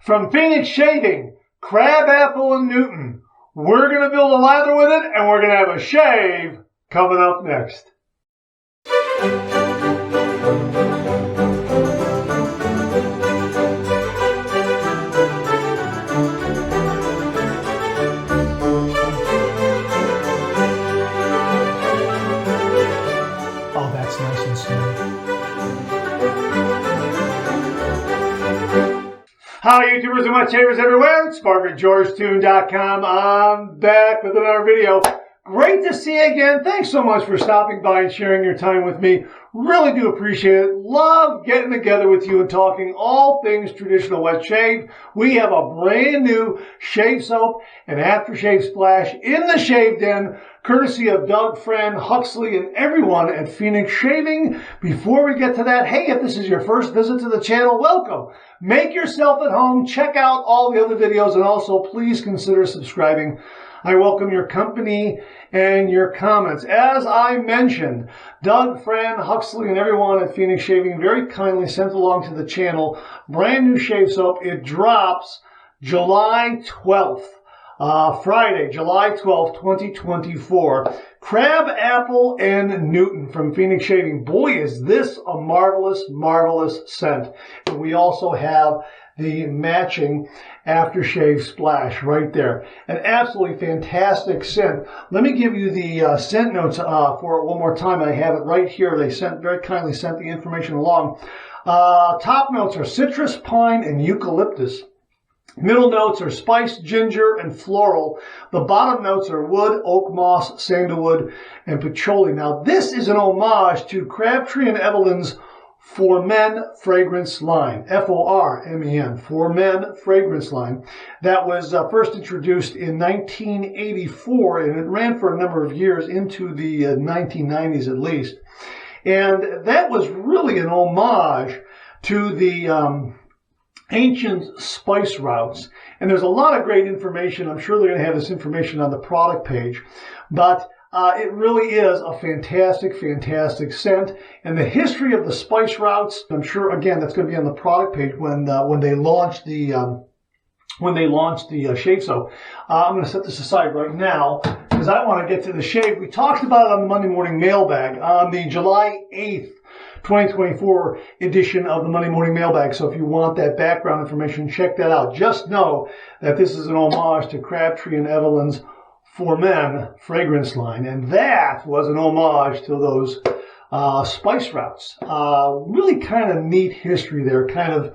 From Phoenix Shaving, Crabapple and Newton. We're going to build a lather with it, and we're going to have a shave coming up next. Oh, that's nice and smooth. Hi, YouTubers and wet shavers everywhere. It's SparkWithGeorgeTune.com. I'm back with another video. Great to see you again. Thanks so much for stopping by and sharing your time with me. Really do appreciate it. Love getting together with you and talking all things traditional wet shave. We have a brand new shave soap and aftershave splash in the shave den, courtesy of Doug, Fran, Huxley, and everyone at Phoenix Shaving. Before we get to that, hey, if this is your first visit to the channel, welcome. Make yourself at home. Check out all the other videos, and also please consider subscribing. I welcome your company and your comments. As I mentioned, Doug, Fran, Huxley, and everyone at Phoenix Shaving very kindly sent along to the channel brand new shave soap. It drops July 12th. Friday, July 12th, 2024. Crabapple and Newton from Phoenix Shaving. Boy, is this a marvelous, marvelous scent. And we also have the matching aftershave splash right there. An absolutely fantastic scent. Let me give you the scent notes for it one more time. I have it right here. They very kindly sent the information along. Top notes are citrus, pine, and eucalyptus. Middle notes are spice, ginger, and floral. The bottom notes are wood, oakmoss, sandalwood, and patchouli. Now, this is an homage to Crabtree and Evelyn's For Men fragrance line, F-O-R-M-E-N, For Men fragrance line. That was first introduced in 1984, and it ran for a number of years into the 1990s at least. And that was really an homage to the ancient spice routes. And there's a lot of great information. I'm sure they're going to have this information on the product page. But it really is a fantastic, fantastic scent. And the history of the spice routes, I'm sure, again, that's going to be on the product page when they launch the shave soap. I'm going to set this aside right now because I want to get to the shave. We talked about it on the Monday morning mailbag on the July 8th 2024 edition of the Monday Morning Mailbag. So if you want that background information, check that out. Just know that this is an homage to Crabtree and Evelyn's For Men fragrance line. And that was an homage to those spice routes. Really kind of neat history there, kind of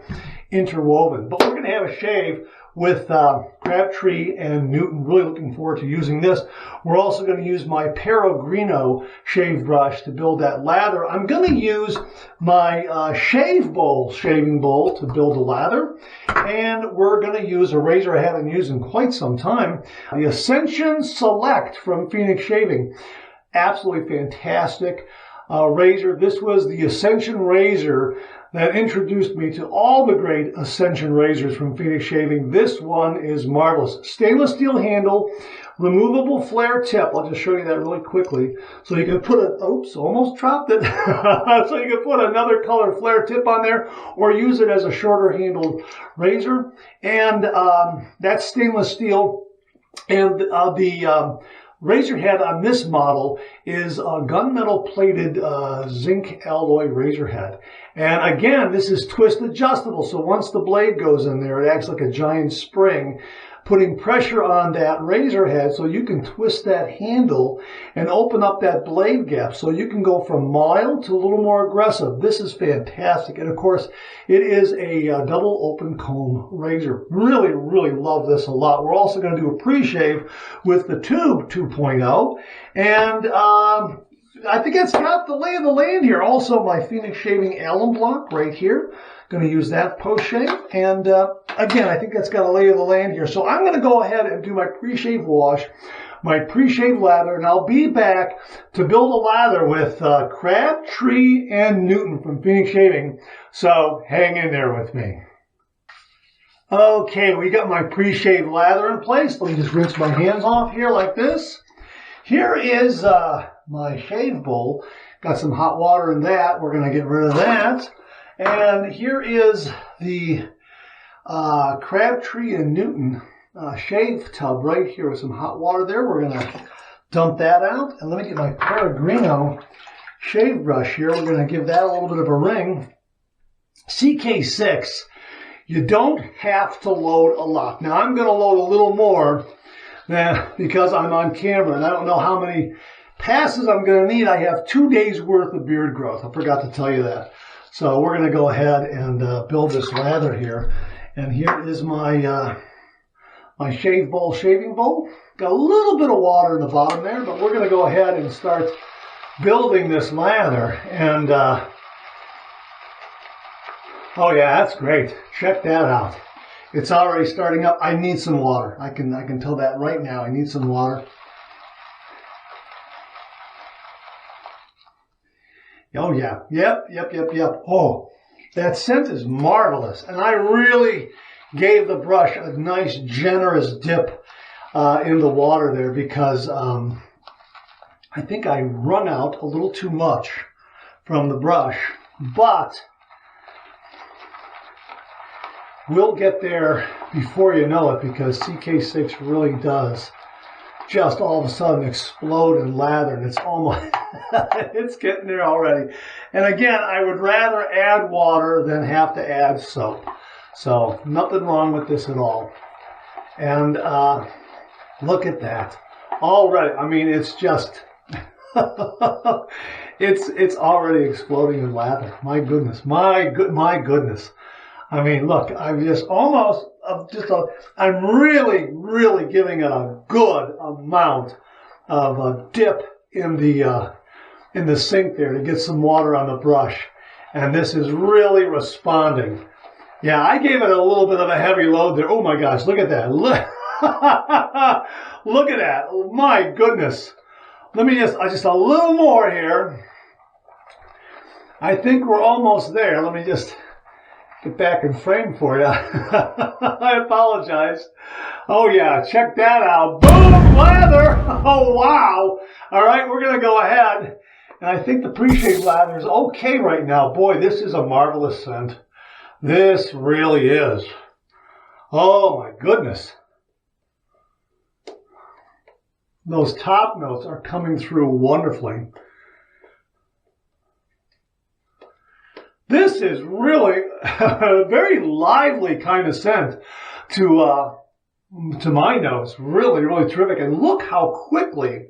interwoven. But we're going to have a shave with Crabtree and Newton. Really looking forward to using this. We're also going to use my Peregrino shave brush to build that lather. I'm going to use my shaving bowl to build a lather. And we're going to use a razor I haven't used in quite some time, the Ascension Select from Phoenix Shaving. Absolutely fantastic razor. This was the Ascension razor that introduced me to all the great Ascension razors from Phoenix Shaving. This one is marvelous. Stainless steel handle, removable flare tip. I'll just show you that really quickly. So you can put oops, almost dropped it. So you can put another colored flare tip on there or use it as a shorter handled razor. And that's stainless steel. And the razor head on this model is a gunmetal plated zinc alloy razor head. And again, this is twist adjustable. So once the blade goes in there, it acts like a giant spring, putting pressure on that razor head so you can twist that handle and open up that blade gap. So you can go from mild to a little more aggressive. This is fantastic. And of course, it is a double open comb razor. Really, really love this a lot. We're also going to do a pre-shave with the Tube 2.0. And I think it's got the lay of the land here. Also, my Phoenix Shaving alum block right here. Going to use that post-shave. And again, I think that's got a lay of the land here. So I'm going to go ahead and do my pre-shave wash, my pre-shave lather, and I'll be back to build a lather with Crabtree and Newton from Phoenix Shaving. So hang in there with me. Okay, we got my pre-shave lather in place. Let me just rinse my hands off here like this. Here is my shave bowl. Got some hot water in that. We're going to get rid of that. And here is the Crabtree and Newton shave tub right here with some hot water there. We're going to dump that out. And let me get my Pellegrino shave brush here. We're going to give that a little bit of a ring. CK6, you don't have to load a lot. Now, I'm going to load a little more because I'm on camera, and I don't know how many passes I'm going to need. I have 2 days worth of beard growth. I forgot to tell you that. So we're going to go ahead and build this lather here. And here is my my shaving bowl. Got a little bit of water in the bottom there, but we're going to go ahead and start building this lather. And oh yeah, that's great. Check that out. It's already starting up. I need some water. I can tell that right now. I need some water. Oh yeah. Yep. Oh, that scent is marvelous. And I really gave the brush a nice generous dip in the water there because I think I wrung out a little too much from the brush, but we'll get there before you know it because CK6 really does just all of a sudden explode and lather, and it's almost it's getting there already. And again, I would rather add water than have to add soap. So nothing wrong with this at all. And look at that. Already, I mean, it's just it's already exploding in lather. My goodness, my goodness. I mean, look, I'm just almost, I'm really giving it a good amount of a dip in the sink there to get some water on the brush. And this is really responding. Yeah, I gave it a little bit of a heavy load there. Oh my gosh, look at that. Look, look at that. Oh, my goodness. Let me just a little more here. I think we're almost there. Let me just get back in frame for you. I apologize. Oh yeah, check that out. Boom, lather. Oh wow. All right, we're going to go ahead. And I think the pre-shave lather is okay right now. Boy, this is a marvelous scent. This really is. Oh my goodness. Those top notes are coming through wonderfully. This is really a very lively kind of scent to my nose. Really terrific. And look how quickly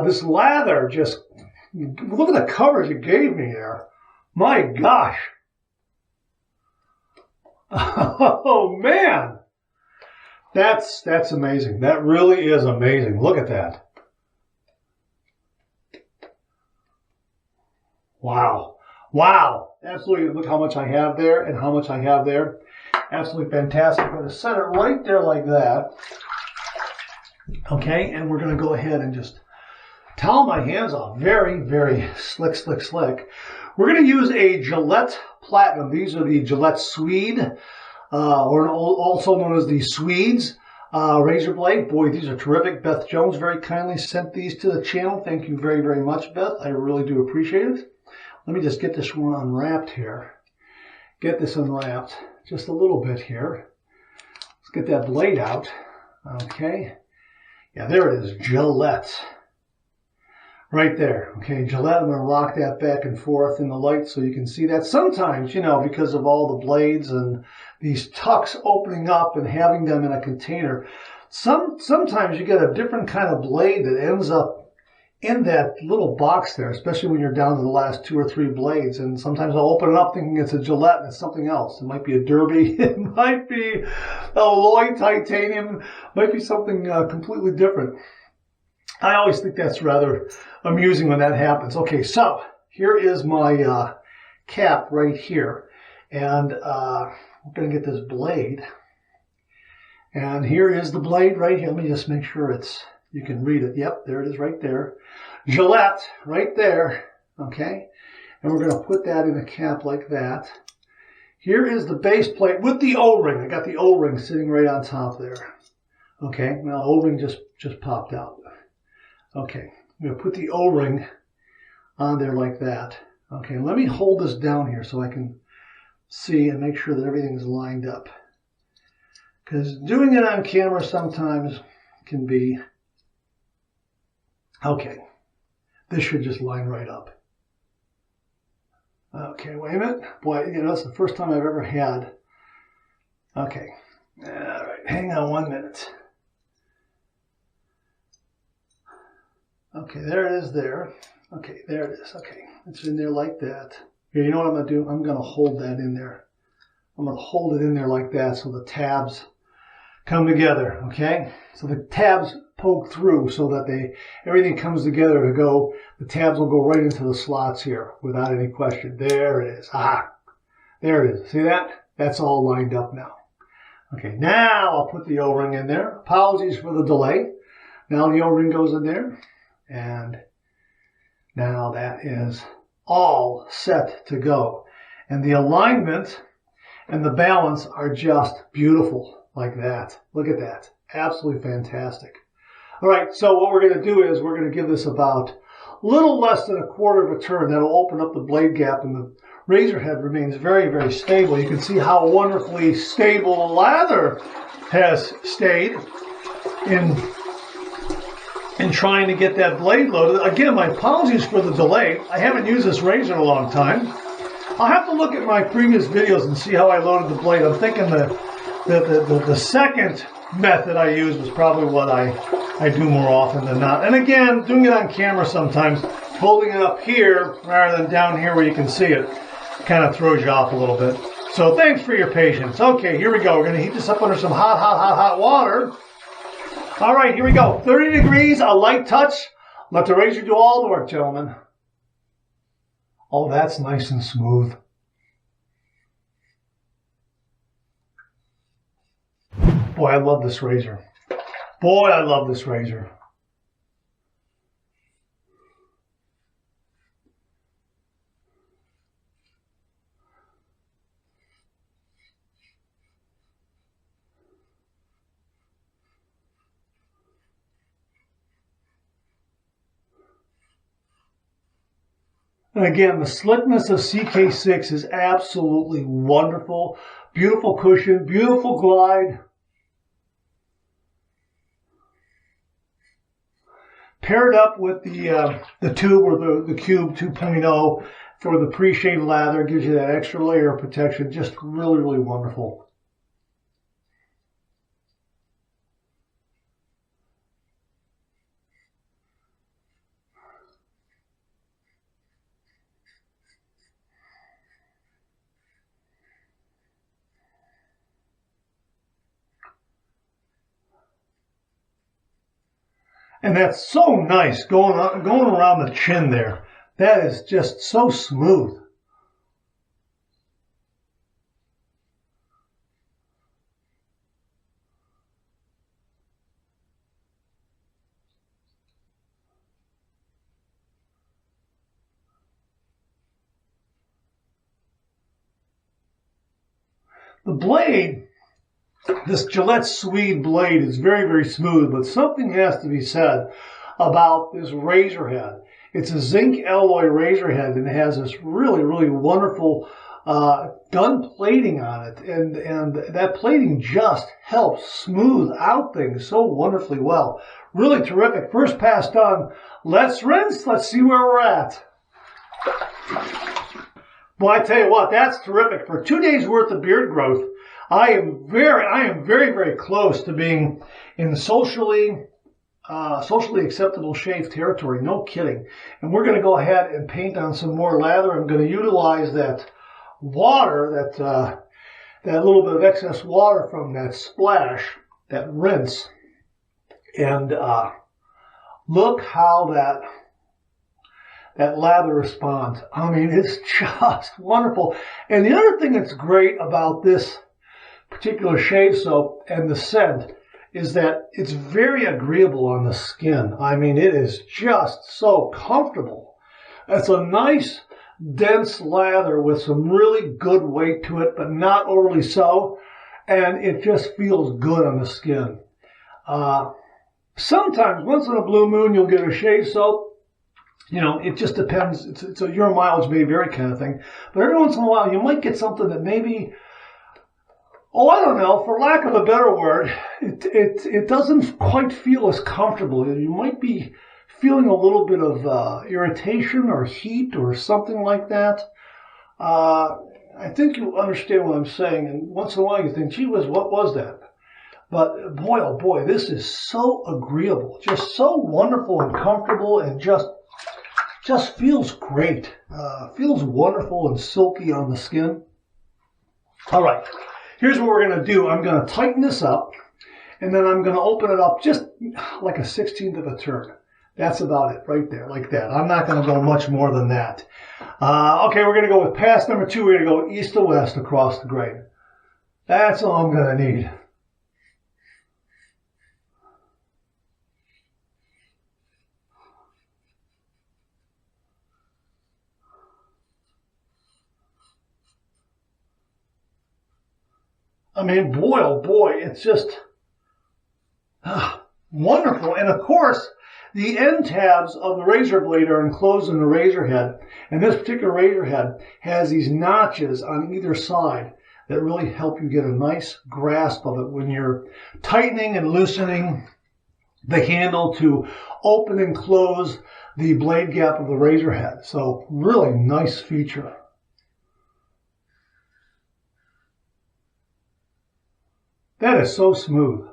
this lather just, look at the coverage it gave me there. My gosh. Oh man. That's amazing. That really is amazing. Look at that. Wow. Wow. Absolutely. Look how much I have there and how much I have there. Absolutely fantastic. I'm going to set it right there like that. Okay. And we're going to go ahead and just towel my hands off. Very slick. We're going to use a Gillette Platinum. These are the Gillette Swede, or also known as the Swedes razor blade. Boy, these are terrific. Beth Jones very kindly sent these to the channel. Thank you very much, Beth. I really do appreciate it. Let me just get this one unwrapped here. Get this unwrapped just a little bit here. Let's get that blade out. Okay. Yeah, there it is. Gillette. Right there. Okay, Gillette. I'm going to rock that back and forth in the light so you can see that. Sometimes, you know, because of all the blades and these tucks opening up and having them in a container, sometimes you get a different kind of blade that ends up in that little box there, especially when you're down to the last 2 or 3 blades. And sometimes I'll open it up thinking it's a Gillette and it's something else. It might be a Derby. It might be a Lloyd titanium. It might be something completely different. I always think that's rather amusing when that happens. Okay, so here is my cap right here. And we're going to get this blade. And here is the blade right here. Let me just make sure you can read it. Yep, there it is right there. Gillette right there. Okay. And we're going to put that in a cap like that. Here is the base plate with the O-ring. I got the O-ring sitting right on top there. Okay. Now O-ring just popped out. Okay. I'm going to put the O-ring on there like that. Okay. Let me hold this down here so I can see and make sure that everything is lined up. because doing it on camera sometimes can be, okay, this should just line right up. Okay, wait a minute. Boy, you know, that's the first time I've ever had. Okay, all right, hang on 1 minute. Okay, there it is there. Okay, there it is. Okay, it's in there like that. Here, you know what I'm going to do? I'm going to hold that in there. I'm going to hold it in there like that so the tabs come together, okay? So the tabs poke through so that everything comes together to go. The tabs will go right into the slots here without any question. There it is. Aha! There it is. See that? That's all lined up now. Okay, now I'll put the O-ring in there. Apologies for the delay. Now the O-ring goes in there. And now that is all set to go. And the alignment and the balance are just beautiful like that. Look at that. Absolutely fantastic. All right, so what we're going to do is we're going to give this about a little less than a quarter of a turn. That'll open up the blade gap, and the razor head remains very, very stable. You can see how wonderfully stable the lather has stayed in trying to get that blade loaded. Again, my apologies for the delay. I haven't used this razor in a long time. I'll have to look at my previous videos and see how I loaded the blade. I'm thinking the second method I used was probably what I do more often than not. And again, doing it on camera sometimes, holding it up here rather than down here where you can see it, kind of throws you off a little bit. So thanks for your patience. Okay, here we go. We're going to heat this up under some hot water. All right, here we go. 30 degrees, a light touch. Let the razor do all the work, gentlemen. Oh, that's nice and smooth. Boy, I love this razor. Boy, I love this razor. And again, the slickness of CK6 is absolutely wonderful. Beautiful cushion, beautiful glide. Paired up with the tube or the Cube 2.0 for the pre-shave lather, gives you that extra layer of protection. Just really, really wonderful. And that's so nice going around the chin there. That is just so smooth. The blade, this Gillette Swede blade, is very, very smooth, but something has to be said about this razor head. It's a zinc alloy razor head, and it has this really, really wonderful gun plating on it, and that plating just helps smooth out things so wonderfully well. Really terrific. First pass done. Let's rinse. Let's see where we're at. Boy, I tell you what, that's terrific. For 2 days worth of beard growth, I am very, very close to being in socially acceptable shave territory. No kidding. And we're going to go ahead and paint on some more lather. I'm going to utilize that water, that little bit of excess water from that splash, that rinse, and look how that lather responds. I mean, it's just wonderful. And the other thing that's great about this particular shave soap and the scent is that it's very agreeable on the skin. I mean, it is just so comfortable. It's a nice, dense lather with some really good weight to it, but not overly so. And it just feels good on the skin. Sometimes, once in a blue moon, you'll get a shave soap. You know, it just depends. It's a your mileage may vary kind of thing. But every once in a while, you might get something that maybe Oh, I don't know. For lack of a better word, it doesn't quite feel as comfortable. You might be feeling a little bit of irritation or heat or something like that. I think you understand what I'm saying, and once in a while you think, gee whiz, what was that? But boy, oh boy, this is so agreeable, just so wonderful and comfortable, and just feels great. Feels wonderful and silky on the skin. All right, here's what we're going to do. I'm going to tighten this up, and then I'm going to open it up just like a 1/16 of a turn. That's about it right there, like that. I'm not going to go much more than that. Okay, we're going to go with pass number 2. We're going to go east to west across the grain. That's all I'm going to need. I mean, boy, oh boy, it's just wonderful. And of course, the end tabs of the razor blade are enclosed in the razor head. And this particular razor head has these notches on either side that really help you get a nice grasp of it when you're tightening and loosening the handle to open and close the blade gap of the razor head. So really nice feature. That is so smooth.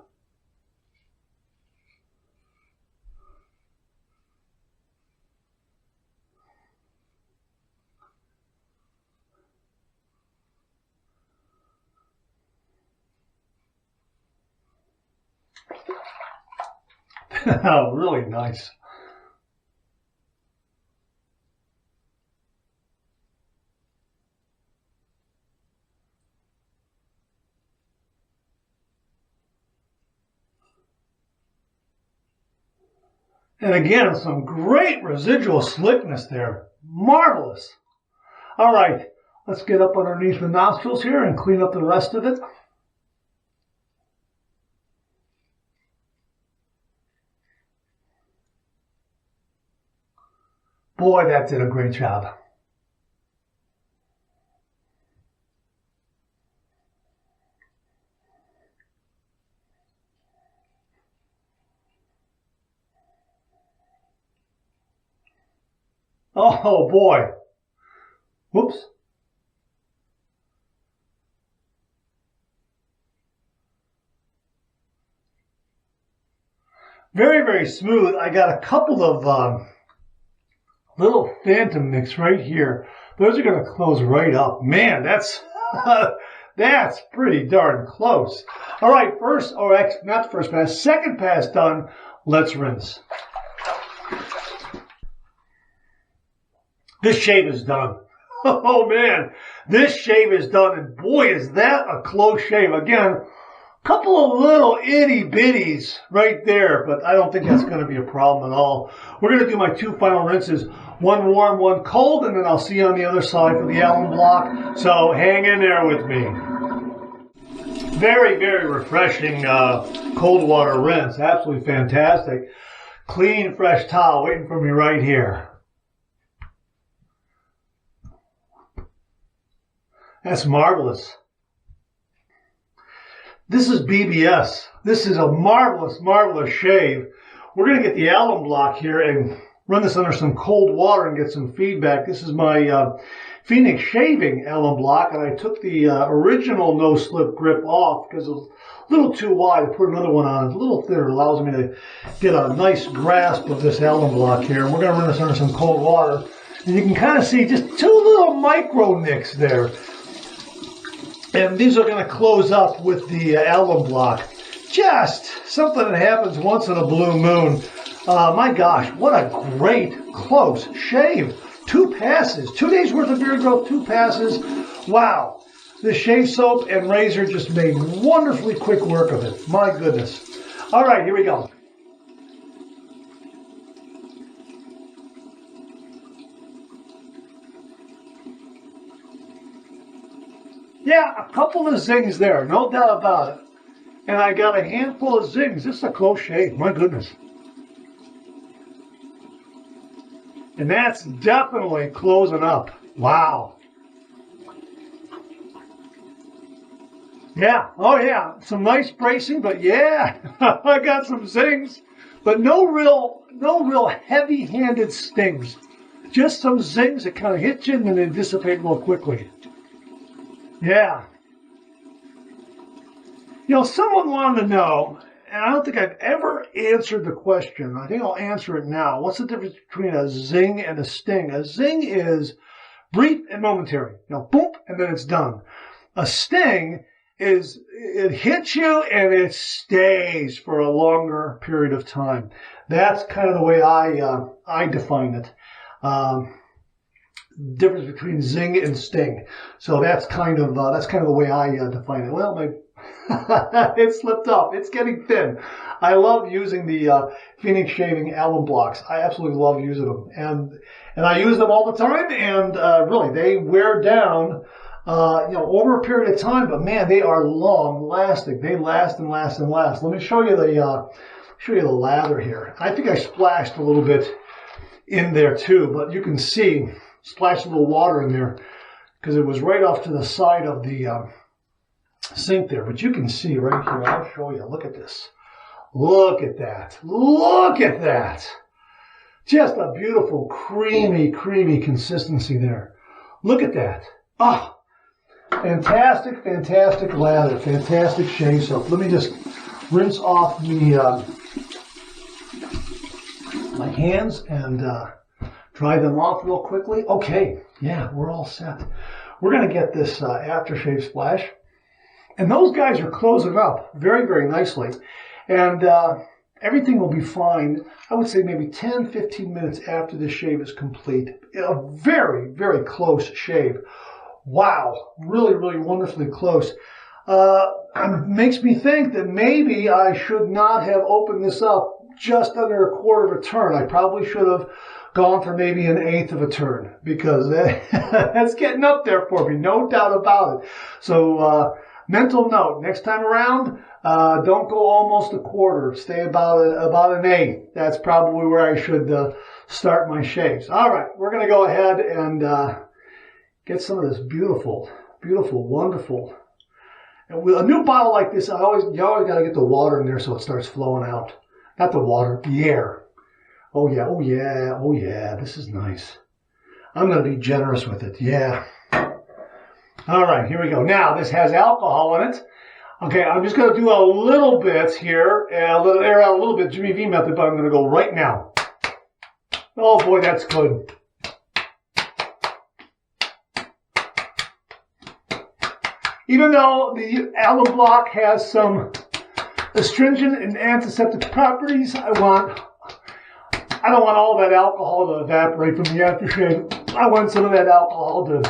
Really nice. And again, some great residual slickness there. Marvelous. All right, let's get up underneath the nostrils here and clean up the rest of it. Boy, that did a great job. Oh boy. Whoops. Very, very smooth. I got a couple of little phantom nicks right here. Those are going to close right up. Man, that's that's pretty darn close. All right, first, or not first pass, second pass done. Let's rinse. This shave is done. Oh man, this shave is done, and boy, is that a close shave. Again, a couple of little itty bitties right there, but I don't think that's going to be a problem at all. We're going to do my 2 final rinses, one warm, one cold, and then I'll see you on the other side for the alum block. So hang in there with me. Very, very refreshing cold water rinse. Absolutely fantastic. Clean, fresh towel waiting for me right here. That's marvelous. This is BBS. This is a marvelous, marvelous shave. We're going to get the alum block here and run this under some cold water and get some feedback. This is my Phoenix shaving alum block, and I took the original no-slip grip off because it was a little too wide. I put another one on. It's a little thinner. It allows me to get a nice grasp of this alum block here. And we're going to run this under some cold water. And you can kind of see just 2 little micro nicks there. And these are going to close up with the alum block. Just something that happens once in a blue moon. My gosh, what a great close shave. 2 passes. 2 days worth of beard growth, 2 passes. Wow. The shave soap and razor just made wonderfully quick work of it. My goodness. All right, here we go. Yeah, a couple of zings there, no doubt about it. And I got a handful of zings. This is a close shave, my goodness. And that's definitely closing up. Wow. Yeah, oh yeah, some nice bracing, but yeah, I got some zings, but no real heavy-handed stings. Just some zings that kind of hit you and then they dissipate real quickly. Yeah. You know, someone wanted to know, and I don't think I've ever answered the question. I think I'll answer it now. What's the difference between a zing and a sting? A zing is brief and momentary. You know, boom, and then it's done. A sting is it hits you and it stays for a longer period of time. That's kind of the way I define it. Difference between zing and sting. So that's kind of the way I define it. Well, it slipped off. It's getting thin. I love using the Phoenix shaving alum blocks. I absolutely love using them, and I use them all the time. And really, they wear down, over a period of time. But man, they are long lasting. They last and last and last. Let me show you the lather here. I think I splashed a little bit in there too, but you can see splash a little water in there because it was right off to the side of the sink there. But you can see right here, I'll show you. Look at this. Look at that. Look at that. Just a beautiful, creamy consistency there. Look at that. Ah, fantastic, fantastic lather. Fantastic shave soap. Let me just rinse off my hands and dry them off real quickly. Okay, yeah, we're all set. We're going to get this aftershave splash. And those guys are closing up very nicely. And everything will be fine, I would say maybe 10-15 minutes after the shave is complete. A very close shave. Wow, really wonderfully close. Makes me think that maybe I should not have opened this up just under a quarter of a turn. I probably should have gone for maybe an eighth of a turn because that's getting up there for me, no doubt about it. So mental note, next time around, don't go almost a quarter. Stay about an eighth. That's probably where I should start my shaves. All right, we're going to go ahead and get some of this beautiful, wonderful. And with a new bottle like this, you always got to get the water in there so it starts flowing out. Not the water, the air. Oh yeah, this is nice. I'm going to be generous with it, yeah. All right, here we go. Now, this has alcohol in it. Okay, I'm just going to do a little bit here, and let it air out a little bit, Jimmy V method, but I'm going to go right now. Oh boy, that's good. Even though the alum block has some astringent and antiseptic properties, I don't want all that alcohol to evaporate from the aftershave. I want some of that alcohol to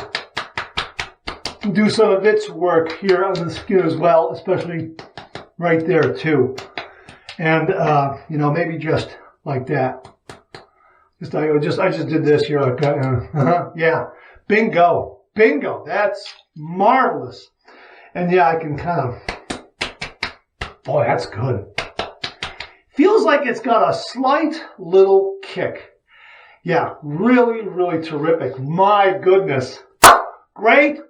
do some of its work here on the skin as well, especially right there too. And maybe just like that. I just did this here. Yeah, bingo. That's marvelous. And yeah, I can kind of. Boy, that's good. Feels like it's got a slight little kick. Yeah, really terrific. My goodness. Great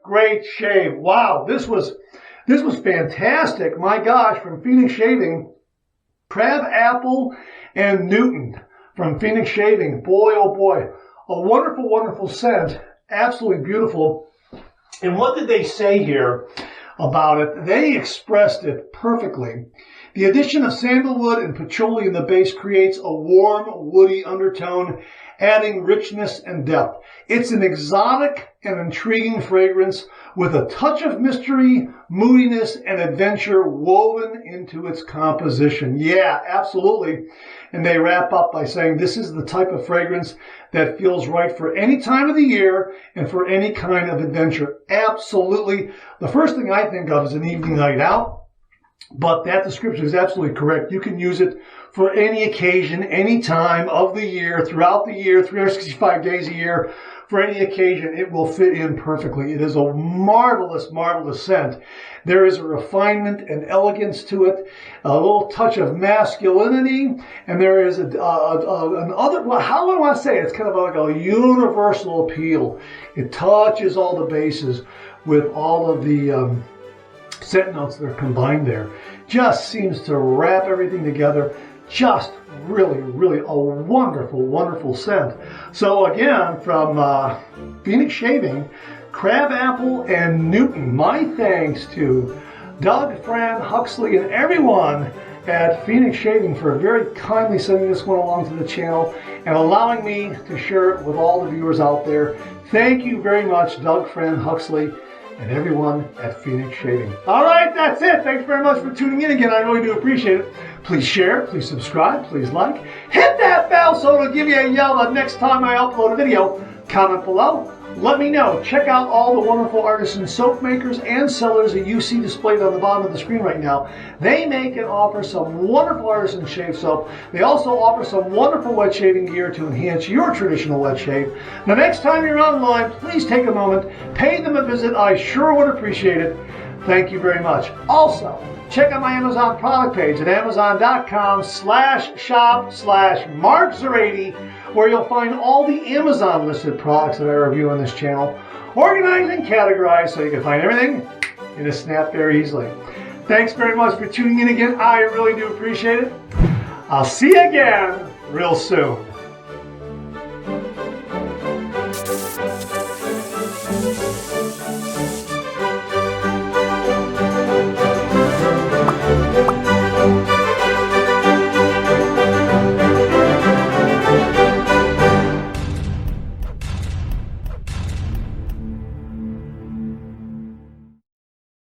shave. Wow, this was fantastic. My gosh, from Phoenix Shaving, Crabapple and Newton from Phoenix Shaving. Boy, oh boy, a wonderful scent. Absolutely beautiful. And what did they say here about it? They expressed it perfectly. The addition of sandalwood and patchouli in the base creates a warm, woody undertone, adding richness and depth. It's an exotic and intriguing fragrance with a touch of mystery, moodiness, and adventure woven into its composition. Yeah, absolutely. And they wrap up by saying this is the type of fragrance that feels right for any time of the year and for any kind of adventure. Absolutely. The first thing I think of is an evening night out. But that description is absolutely correct. You can use it for any occasion, any time of the year, throughout the year, 365 days a year. For any occasion, it will fit in perfectly. It is a marvelous scent. There is a refinement and elegance to it, a little touch of masculinity, and there is another, well, how do I want to say it? It's kind of like a universal appeal. It touches all the bases with all of the scent notes that are combined there. Just seems to wrap everything together. Just really, really a wonderful, wonderful scent. So again, from Phoenix Shaving, Crabapple and Newton, my thanks to Doug, Fran, Huxley, and everyone at Phoenix Shaving for very kindly sending this one along to the channel and allowing me to share it with all the viewers out there. Thank you very much, Doug, Fran, Huxley, and everyone at Phoenix Shaving. All right, that's it. Thanks very much for tuning in again. I really do appreciate it. Please share, please subscribe, please like. Hit that bell so it'll give you a yell the next time I upload a video. Comment below. Let me know. Check out all the wonderful artisan soap makers and sellers that you see displayed on the bottom of the screen right now. They make and offer some wonderful artisan shave soap. They also offer some wonderful wet shaving gear to enhance your traditional wet shave. The next time you're online, please take a moment, pay them a visit. I sure would appreciate it. Thank you very much. Also, check out my Amazon product page at amazon.com/shop/markzer80, where you'll find all the Amazon listed products that I review on this channel, organized and categorized so you can find everything in a snap very easily. Thanks very much for tuning in again. I really do appreciate it. I'll see you again real soon.